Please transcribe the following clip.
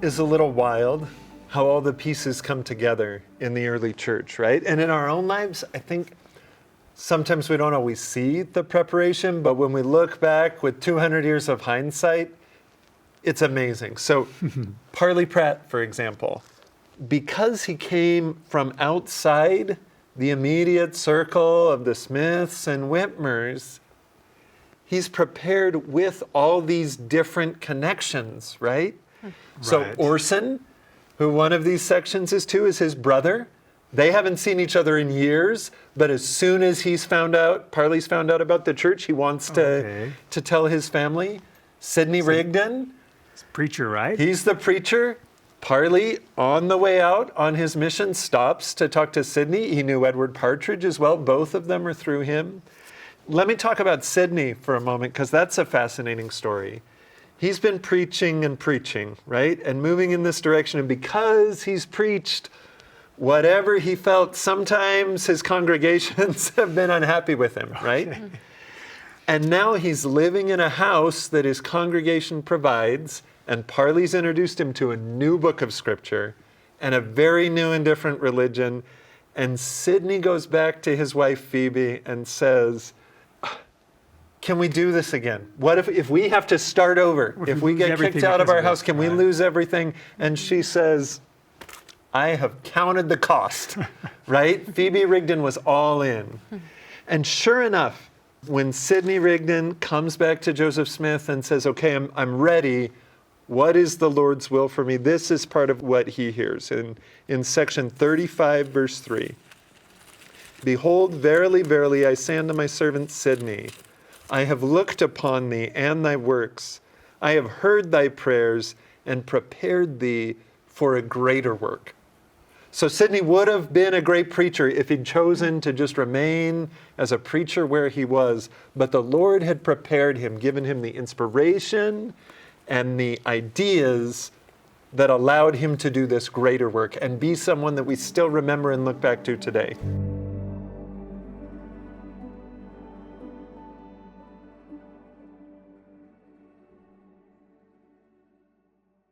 is a little wild, how all the pieces come together in the early church, right? And in our own lives, I think sometimes we don't always see the preparation, but when we look back with 200 years of hindsight, it's amazing. So Parley Pratt, for example, because he came from outside the immediate circle of the Smiths and Whitmers, he's prepared with all these different connections, right? So Right. Orson, who one of these sections is to, is his brother. They haven't seen each other in years, but as soon as Parley's found out about the church, he wants to tell his family. Sidney Rigdon, It's a preacher, right? he's the preacher. Parley, on the way out on his mission, stops to talk to Sidney. He knew Edward Partridge as well. Both of them are through him. Let me talk about Sidney for a moment, because that's a fascinating story. He's been preaching and preaching, right? And moving in this direction. And because he's preached whatever he felt, sometimes his congregations have been unhappy with him, right? Okay. And now he's living in a house that his congregation provides, and Parley's introduced him to a new book of scripture and a very new and different religion. And Sidney goes back to his wife Phoebe and says, can we do this again? What if we have to start over? If we get kicked out of our house, can we lose everything? And she says, I have counted the cost, right? Phoebe Rigdon was all in. And sure enough, when Sidney Rigdon comes back to Joseph Smith and says, okay, I'm ready, what is the Lord's will for me? This is part of what he hears in section 35, verse 3. Behold, verily, verily, I say unto my servant Sidney, I have looked upon thee and thy works. I have heard thy prayers and prepared thee for a greater work. So Sidney would have been a great preacher if he'd chosen to just remain as a preacher where he was. But the Lord had prepared him, given him the inspiration and the ideas that allowed him to do this greater work and be someone that we still remember and look back to today.